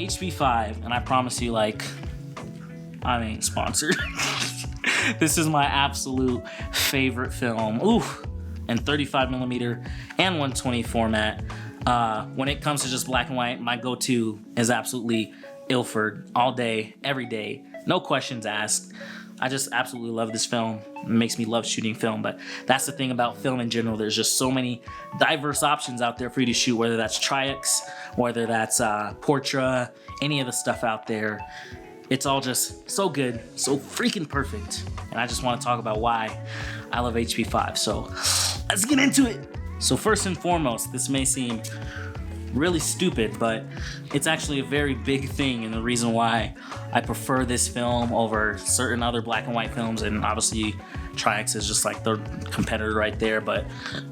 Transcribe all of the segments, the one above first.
HP5, and I promise you, like, I ain't sponsored. This is my absolute favorite film. Ooh, in 35mm and 120 format. When it comes to just black and white, my go-to is absolutely Ilford, all day, every day, no questions asked. I just absolutely love this film. It makes me love shooting film, but that's the thing about film in general. There's just so many diverse options out there for you to shoot, whether that's Tri-X, whether that's Portra, any of the stuff out there. It's all just so good, so freaking perfect. And I just want to talk about why I love HP5. So let's get into it. So first and foremost, this may seem really stupid, but it's actually a very big thing, and the reason why I prefer this film over certain other black and white films, and obviously Tri-X is just like the competitor right there, but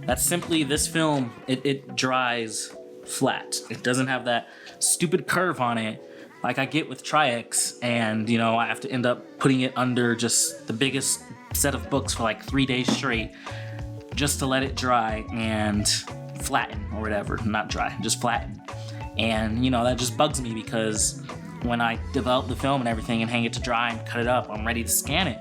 that's simply this film, it dries flat. It doesn't have that stupid curve on it like I get with Tri-X, and you know, I have to end up putting it under just the biggest set of books for like 3 days straight just to let it dry and flatten or whatever. Not dry, just flatten. And you know, that just bugs me because when I develop the film and everything and hang it to dry and cut it up, I'm ready to scan it.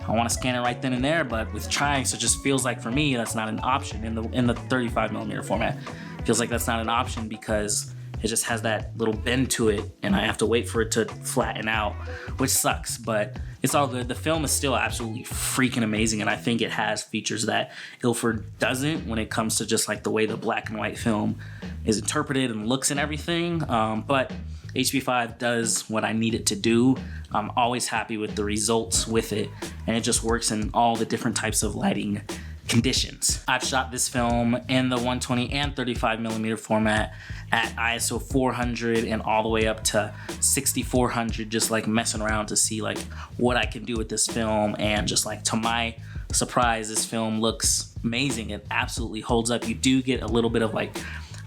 I want to scan it right then and there, but with Tri-X, it just feels like for me that's not an option in the 35mm format. It feels like that's not an option because it just has that little bend to it, and I have to wait for it to flatten out, which sucks, but it's all good. The film is still absolutely freaking amazing, and I think it has features that Ilford doesn't when it comes to just like the way the black and white film is interpreted and looks and everything, but HP5 does what I need it to do. I'm always happy with the results with it, and it just works in all the different types of lighting conditions. I've shot this film in the 120 and 35mm format at ISO 400 and all the way up to 6400, just like messing around to see like what I can do with this film, and just like to my surprise, this film looks amazing. It absolutely holds up. You do get a little bit of like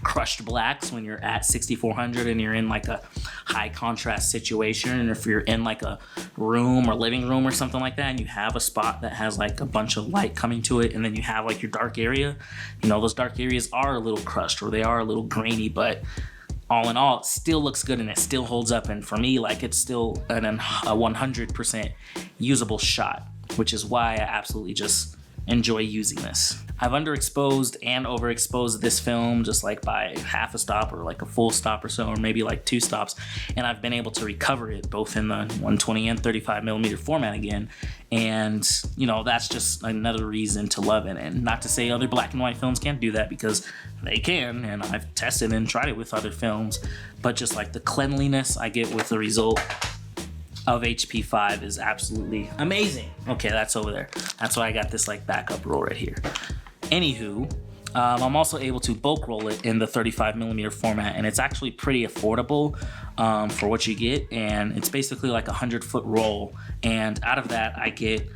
crushed blacks when you're at 6400 and you're in like a high contrast situation, and if you're in like a room or living room or something like that and you have a spot that has like a bunch of light coming to it, and then you have like your dark area, you know, those dark areas are a little crushed or they are a little grainy, but all in all, it still looks good and it still holds up. And for me, like, it's still a 100% usable shot, which is why I absolutely just enjoy using this. I've underexposed and overexposed this film just like by half a stop or like a full stop or so, or maybe like 2 stops, and I've been able to recover it both in the 120 and 35mm format again. And you know, that's just another reason to love it. And not to say other black and white films can't do that, because they can, and I've tested and tried it with other films, but just like the cleanliness I get with the result of HP5 is absolutely amazing. Okay, that's over there. That's why I got this like backup roll right here. Anywho, I'm also able to bulk roll it in the 35mm format, and it's actually pretty affordable for what you get, and it's basically like a 100-foot roll, and out of that I get,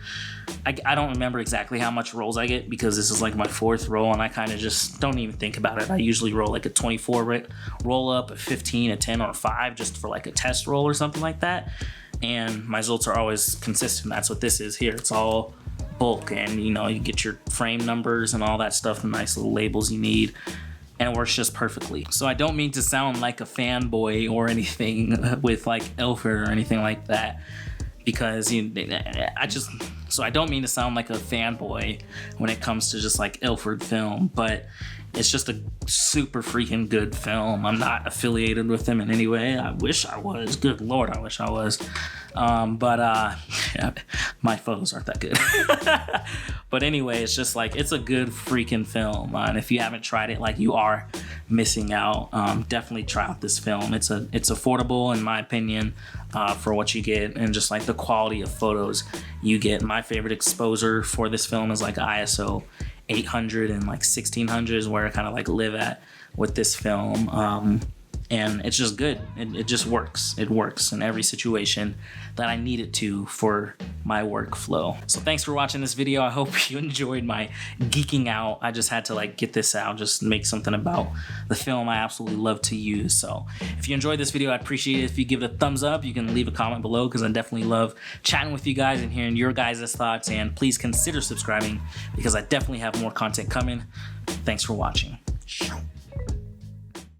I don't remember exactly how much rolls I get because this is like my 4th roll, and I kind of just don't even think about it. I usually roll like a 24 roll up, a 15, a 10, or a 5 just for like a test roll or something like that, and my results are always consistent. That's what this is here. It's all bulk, and you know, you get your frame numbers and all that stuff, the nice little labels you need, and it works just perfectly. So I don't mean to sound like a fanboy or anything with like Ilford or anything like that, because I don't mean to sound like a fanboy when it comes to just like Ilford film, but it's just a super freaking good film. I'm not affiliated with them in any way. I wish I was. Good Lord, I wish I was. Yeah, my photos aren't that good. But anyway, it's just like, it's a good freaking film. And if you haven't tried it, like, you are missing out. Definitely try out this film. It's affordable in my opinion for what you get, and just like the quality of photos you get. My favorite exposure for this film is like ISO 800 and like 1600 is where I kind of like live at with this film, and it's just good. It just works. It works in every situation that I need it to for my workflow. So thanks for watching this video. I hope you enjoyed my geeking out. I just had to like get this out, just make something about the film I absolutely love to use. So if you enjoyed this video, I'd appreciate it if you give it a thumbs up. You can leave a comment below, because I definitely love chatting with you guys and hearing your guys' thoughts, and please consider subscribing because I definitely have more content coming. Thanks for watching.